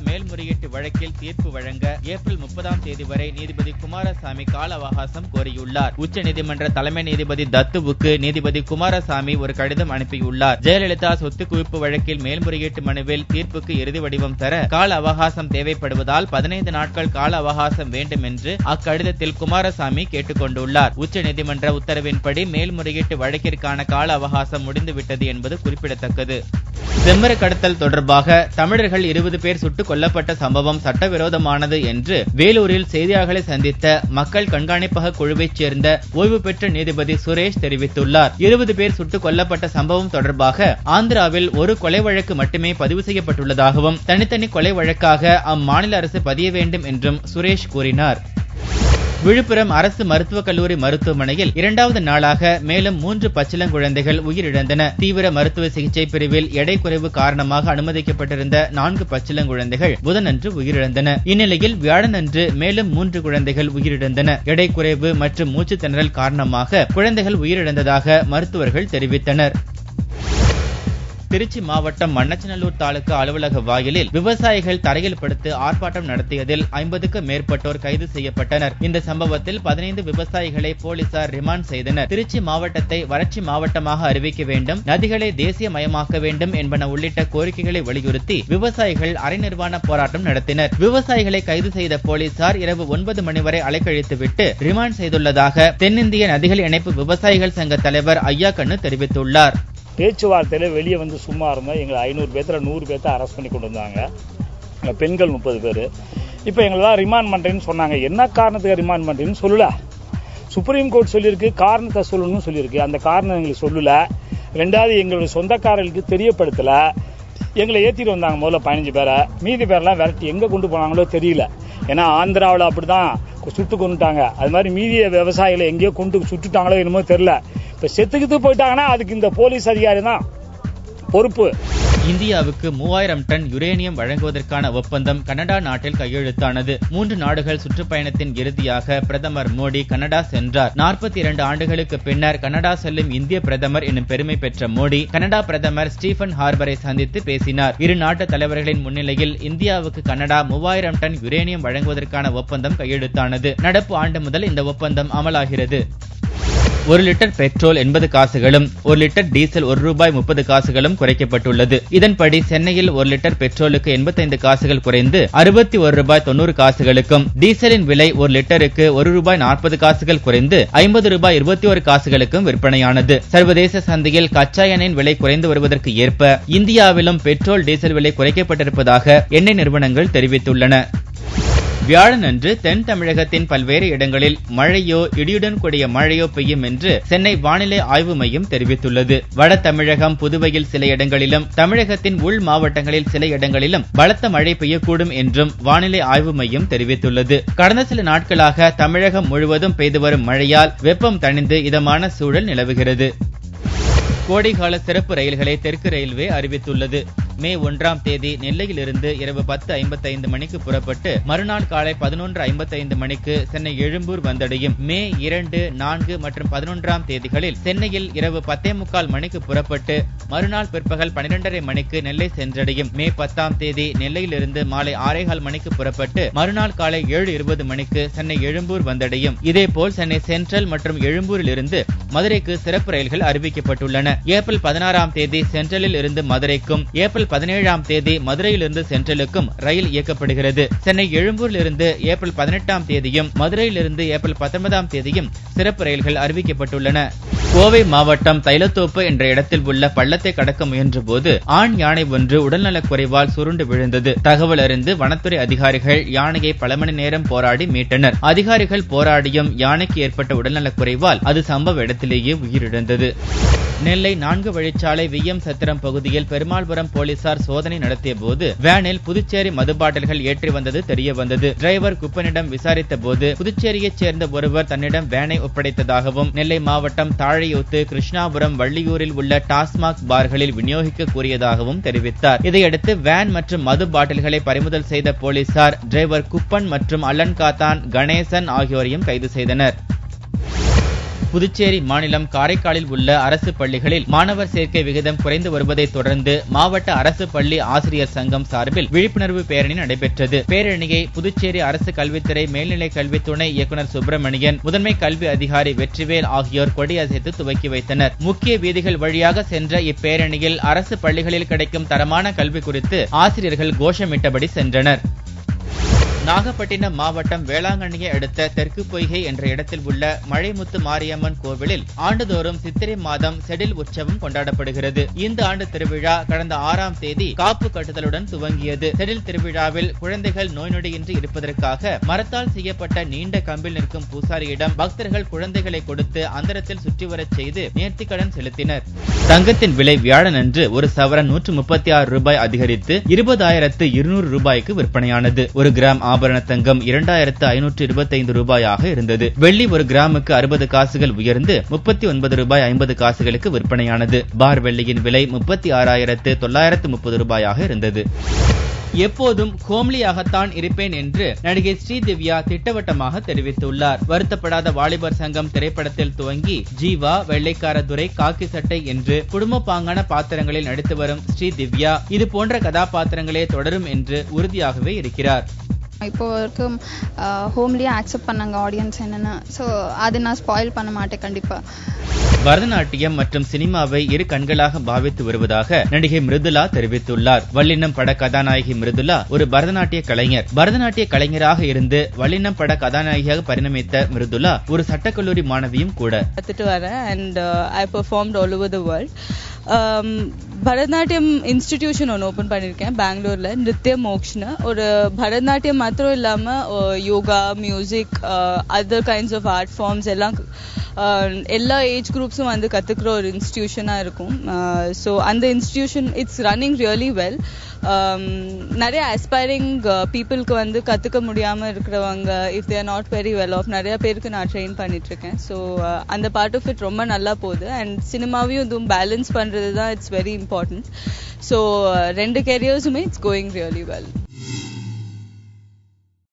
மேல்முறையீட்டு வழக்கில் தீர்ப்பு வழங்க ஏப்ரல் 30ஆம் தேதி வரை நீதிபதி குமாரசாமி கால அவகாசம் கோரியுள்ளார். உச்சநீதிமன்ற தலைமை நீதிபதி தத்துவுக்கு நீதிபதி குமாரசாமி ஒரு கடிதம் அனுப்பியுள்ளார். ஜெயலலிதா சொத்து குவிப்பு வழக்கில் மேல்முறையீட்டு மனுவில் தீர்ப்புக்கு இறுதி வடிவம் தர கால அவகாசம் தேவைப்படுவதால் 15 நாட்கள் கால அவகாசம் வேண்டும் என்று அக்கடிதத்தில் குமாரசாமி கேட்டுக் கொண்டுள்ளார். உச்சநீதிமன்ற உத்தரவின்படி மேல்முறையீட்டு வழக்கிற்கான கால அவகாசம் முடிந்துவிட்டது என்பது குறிப்பிடத்தக்கது. செம்மர கடத்தல் தொடர்பாக தமிழர்கள் 20 பேர் சுட்டுக் கொல்லப்பட்ட சம்பவம் சட்டவிரோதமானது என்று வேலூரில் செய்தியாளர்களை சந்தித்த மக்கள் கண்காணிப்பக குழுவைச் சேர்ந்த ஓய்வு பெற்ற நீதிபதி சுரேஷ் தெரிவித்துள்ளார். 20 பேர் சுட்டுக் கொல்லப்பட்ட சம்பவம் தொடர்பாக ஆந்திராவில் ஒரு கொலை வழக்கு மட்டுமே பதிவு செய்யப்பட்டுள்ளதாகவும் தனித்தனி கொலை வழக்காக அம்மாநில அரசு பதிய வேண்டும் என்றும் சுரேஷ் கூறினார். விழுப்புரம் அரசு மருத்துவக் கல்லூரி மருத்துவமனையில் 2வது நாளாக மேலும் 3 பச்சிளங்குழந்தைகள் உயிரிழந்தன. தீவிர மருத்துவ சிகிச்சை பிரிவில் எடை குறைவு காரணமாக அனுமதிக்கப்பட்டிருந்த 4 பச்சிளங்குழந்தைகள் புதனன்று உயிரிழந்தன. இந்நிலையில் வியாழனன்று மேலும் 3 குழந்தைகள் உயிரிழந்தன. எடை குறைவு மற்றும் மூச்சு திணறல் காரணமாக குழந்தைகள் உயிரிழந்ததாக மருத்துவர்கள் தெரிவித்தனர். திருச்சி மாவட்டம் மண்ணச்சநல்லூர் தாலுகா அலுவலக வாயிலில் விவசாயிகள் தரையில் படுத்து ஆர்ப்பாட்டம் நடத்தியதில் 50க்கும் மேற்பட்டோர் கைது செய்யப்பட்டனர். இந்த சம்பவத்தில் 15 விவசாயிகளை போலீசார் ரிமாண்ட் செய்தனர். திருச்சி மாவட்டத்தை வறட்சி மாவட்டமாக அறிவிக்க வேண்டும், நதிகளை தேசியமயமாக்க வேண்டும் என்பன உள்ளிட்ட கோரிக்கைகளை வலியுறுத்தி விவசாயிகள் அரை நிர்வாண போராட்டம் நடத்தினர். விவசாயிகளை கைது செய்த போலீசார் இரவு 9 மணி வரை அலைக்கழித்துவிட்டு ரிமாண்ட் செய்துள்ளதாக தென்னிந்திய நதிகள் இணைப்பு விவசாயிகள் சங்க தலைவர் ஐயாக்கண்ணு தெரிவித்துள்ளார். பேச்சுவார்த்தையில் வெளியே வந்து சும்மா இருந்தால் எங்களை 500 பேர்த்துல 100 பேர்த்த அரெஸ்ட் பண்ணி கொண்டு வந்தாங்க. பெண்கள் 30 பேர். இப்போ எங்களெல்லாம் ரிமாண்ட் பண்ணுறேன்னு சொன்னாங்க. என்ன காரணத்துக்கு ரிமாண்ட் பண்ணுறேன்னு சொல்லல. சுப்ரீம் கோர்ட் சொல்லியிருக்கு, காரணத்தை சொல்லணும்னு சொல்லியிருக்கு. அந்த காரணம் எங்களுக்கு சொல்லலை. 2வது எங்களுடைய சொந்தக்காரர்களுக்கு தெரியப்படுத்தலை. எங்களை ஏற்றிட்டு வந்தாங்க முதல்ல 15 பேரை. மீதி பேரெல்லாம் விரட்டி எங்கே கொண்டு போனாங்களோ தெரியல. ஏன்னா ஆந்திராவில் அப்படி தான் சுட்டு கொண்டுட்டாங்க. அது மாதிரி மீதிய விவசாயிகளை எங்கேயோ கொண்டு சுட்டுட்டாங்களோ என்னமோ தெரியல. இப்ப செத்துக்கிட்டு போயிட்டாங்கன்னா அதுக்கு இந்த போலீஸ் அதிகாரி தான் பொறுப்பு. இந்தியாவுக்கு 3000 டன் யுரேனியம் வழங்குவதற்கான ஒப்பந்தம் கனடா நாட்டில் கையெழுத்தானது. 3 நாடுகள் சுற்றுப்பயணத்தின் இறுதியாக பிரதமர் மோடி கனடா சென்றார். 42 ஆண்டுகளுக்கு பின்னர் கனடா செல்லும் இந்திய பிரதமர் எனும் பெருமை பெற்ற மோடி கனடா பிரதமர் ஸ்டீபன் ஹார்பரை சந்தித்து பேசினார். இரு நாட்டு தலைவர்களின் முன்னிலையில் இந்தியாவுக்கு கனடா 3000 டன் யுரேனியம் வழங்குவதற்கான ஒப்பந்தம் கையெழுத்தானது. நடப்பு ஆண்டு முதல் இந்த ஒப்பந்தம் அமலாகிறது. 1 லிட்டர் பெட்ரோல் 80 காசுகளும் 1 லிட்டர் டீசல் ₹1.30 குறைக்கப்பட்டுள்ளது. இதன்படி சென்னையில் 1 லிட்டர் பெட்ரோலுக்கு 85 காசுகள் குறைந்து ₹61.90 டீசலின் விலை 1 லிட்டருக்கு ₹1.40 குறைந்து ₹50.21 விற்பனையானது. சர்வதேச சந்தையில் கச்சா எண்ணெயின் விலை குறைந்து வருவதற்கு ஏற்ப இந்தியாவிலும் பெட்ரோல் டீசல் விலை குறைக்கப்பட்டிருப்பதாக எண்ணெய் நிறுவனங்கள் தெரிவித்துள்ளன. வியாழனன்று தென் தமிழகத்தின் பல்வேறு இடங்களில் மழையோ இடியுடன் கூடிய மழையோ பெய்யும் என்று சென்னை வானிலை ஆய்வு மையம் தெரிவித்துள்ளது. வட தமிழகம் புதுவையில் சில இடங்களிலும் தமிழகத்தின் உள் மாவட்டங்களில் சில இடங்களிலும் பலத்த மழை பெய்யக்கூடும் என்றும் வானிலை ஆய்வு மையம் தெரிவித்துள்ளது. கடந்த சில நாட்களாக தமிழகம் முழுவதும் பெய்து வரும் மழையால் வெப்பம் தணிந்து இதமான சூழல் நிலவுகிறது. கோடைகால சிறப்பு ரயில்களை தெற்கு ரயில்வே அறிவித்துள்ளது. மே 1ஆம் தேதி நெல்லையிலிருந்து இரவு 10:55 மணிக்கு புறப்பட்டு மறுநாள் காலை 11:55 மணிக்கு சென்னை எழும்பூர் வந்தடையும். மே 2, 4 மற்றும் 11ஆம் தேதிகளில் சென்னையில் இரவு 10:45 மணிக்கு புறப்பட்டு மறுநாள் பிற்பகல் 12:30 மணிக்கு நெல்லை சென்றடையும். மே 10ஆம் தேதி நெல்லையிலிருந்து மாலை 6:15 மணிக்கு புறப்பட்டு மறுநாள் காலை 7:20 மணிக்கு சென்னை எழும்பூர் வந்தடையும். இதேபோல் சென்னை சென்ட்ரல் மற்றும் எழும்பூரில் இருந்து மதுரைக்கு சிறப்பு ரயில்கள் அறிவிக்கப்பட்டுள்ளன. ஏப்ரல் 16ஆம் தேதி சென்ட்ரலில் இருந்து மதுரைக்கும், ஏப்ரல் 17ஆம் தேதி மதுரையிலிருந்து சென்ட்ரலுக்கும் ரயில் இயக்கப்படுகிறது. சென்னை எழும்பூரில் இருந்து ஏப்ரல் 18ஆம் தேதியும், மதுரையிலிருந்து ஏப்ரல் 19ஆம் தேதியும் சிறப்பு ரயில்கள் அறிவிக்கப்பட்டுள்ளன. கோவை மாவட்டம் தைலத்தோப்பு என்ற இடத்தில் உள்ள பள்ளத்தை கடக்க முயன்ற போது ஆண் யானை ஒன்று உடல்நலக் குறைவால் சுருண்டு விழுந்தது. தகவல் அறிந்து வனத்துறை அதிகாரிகள் யானையை பல மணி நேரம் போராடி மீட்டனர். அதிகாரிகள் போராடியும் யானைக்கு ஏற்பட்ட உடல்நலக் குறைவால் அது சம்பவ இடத்திலேயே உயிரிழந்தது. நெல்லை 4 வழிச்சாலை விஎம் சத்திரம் பகுதியில் பெருமாள்புரம் போலீசார் சோதனை நடத்திய போது வேனில் புதுச்சேரி மது பாட்டில்கள் ஏற்றி வந்தது தெரியவந்தது. டிரைவர் குப்பனிடம் விசாரித்த போது புதுச்சேரியைச் சேர்ந்த ஒருவர் தன்னிடம் வேனை ஒப்படைத்ததாகவும் நெல்லை மாவட்டம் தாழையூத்து, கிருஷ்ணாபுரம், வள்ளியூரில் உள்ள டாஸ்மாக் பார்களில் விநியோகிக்க கூறியதாகவும் தெரிவித்தார். இதையடுத்து வேன் மற்றும் மது பாட்டில்களை பறிமுதல் செய்த போலீசார் டிரைவர் குப்பன் மற்றும் அல்லன்காத்தான், கணேசன் ஆகியோரையும் கைது செய்தனர். புதுச்சேரி மாநிலம் காரைக்காலில் உள்ள அரசு பள்ளிகளில் மாணவர் சேர்க்கை விகிதம் குறைந்து வருவதை தொடர்ந்து மாவட்ட அரசு பள்ளி ஆசிரியர் சங்கம் சார்பில் விழிப்புணர்வு பேரணி நடைபெற்றது. பேரணியை புதுச்சேரி அரசு கல்வித்துறை மேல்நிலை கல்வி துணை இயக்குநர் சுப்பிரமணியன், முதன்மை கல்வி அதிகாரி வெற்றிவேல் ஆகியோர் கொடியசைத்து துவக்கி வைத்தனர். முக்கிய வீதிகள் வழியாக சென்ற இப்பேரணியில் அரசு பள்ளிகளில் கிடைக்கும் தரமான கல்வி குறித்து ஆசிரியர்கள் கோஷமிட்டபடி சென்றனர். நாகப்பட்டினம் மாவட்டம் வேளாங்கண்ணியை அடுத்த தெற்கு பொய்கை என்ற இடத்தில் உள்ள மழைமுத்து மாரியம்மன் கோவிலில் ஆண்டுதோறும் சித்திரை மாதம் செடில் உற்சவம் கொண்டாடப்படுகிறது. இந்த ஆண்டு திருவிழா கடந்த 6ஆம் தேதி காப்பு கட்டுதலுடன் துவங்கியது. செடில் திருவிழாவில் குழந்தைகள் நோய் நொடியின்றி இருப்பதற்காக மரத்தால் செய்யப்பட்ட நீண்ட கம்பில் நிற்கும் பூசாரியிடம் பக்தர்கள் குழந்தைகளை கொடுத்து அந்தரத்தில் சுற்றி வரச் செய்து நேர்த்திக்கடன் செலுத்தினர். தங்கத்தின் விலை வியாழனன்று ஒரு சவரன் 136 ரூபாய் அதிகரித்து 20,200 ரூபாய்க்கு விற்பனையானது. ஒரு கிராம் ஆபரண தங்கம் 2,525 ரூபாயாக இருந்தது. வெள்ளி ஒரு கிராமுக்கு 60 காசுகள் உயர்ந்து 39 ரூபாய் 50 காசுகளுக்கு விற்பனையானது. பார் வெள்ளியின் விலை 36,930 ரூபாயாக இருந்தது. எப்போதும் ஹோம்லியாகத்தான் இருப்பேன் என்று நடிகை ஸ்ரீதிவ்யா திட்டவட்டமாக தெரிவித்துள்ளார். வருத்தப்படாத வாலிபர் சங்கம் திரைப்படத்தில் துவங்கி ஜீவா, வெள்ளைக்கார துரை, காக்கி சட்டை என்று குடும்ப பாங்கான பாத்திரங்களில் நடித்து வரும் ஸ்ரீதிவ்யா இது போன்ற கதாபாத்திரங்களே தொடரும் என்று உறுதியாகவே இருக்கிறார். இப்போ வரைக்கும் ஹோம்லியா அக்செப்ட் பண்ணாங்க ஆடியன்ஸ் என்னன்னு. ஸோ அதை நான் ஸ்பாயில் பண்ண மாட்டேன் கண்டிப்பா. பரதநாட்டியம் மற்றும் சினிமாவை இரு கண்களாக பாவித்து வருவதாக நடிகை மிருதுளா தெரிவித்துள்ளார். வல்லினம் பட கதாநாயகி மிருதுளா ஒரு பரதநாட்டிய கலைஞர். பரதநாட்டிய கலைஞராக இருந்து வல்லினம் பட கதாநாயகியாக பரிணமித்த மிருதுளா ஒரு சட்டக்கல்லூரி மாணவியும் கூட. கத்துட்டு வரேன் and I performed all over the world. Bharatanatyam institution ஒன்று ஓப்பன் பண்ணியிருக்கேன் பெங்களூர்ல, நிருத்ய மோக்ஷ்னு. ஒரு பரதநாட்டியம் மாத்திரம் இல்லாமல் yoga, music, other kinds of art forms எல்லாம் எல்லா ஏஜ் குரூப்ஸும் வந்து கற்றுக்குற ஒரு இன்ஸ்டிடியூஷனாக இருக்கும். ஸோ அந்த institution it's running really well. நிறைய அஸ்பைரிங் பீப்புளுக்கு வந்து கற்றுக்க முடியாமல் இருக்கிறவங்க, if they are not very well off, நிறைய பேருக்கு நான் ட்ரெயின் பண்ணிட்டுருக்கேன். ஸோ அந்த பார்ட் ஆஃப் இட் ரொம்ப நல்லா போகுது. அண்ட் சினிமாவையும் இதுவும் பேலன்ஸ் பண்ணுறது தான் இட்ஸ் வெரி இம்பார்ட்டன்ட். ஸோ ரெண்டு கெரியர்ஸுமே இட்ஸ் கோயிங் ரியலி வெல்.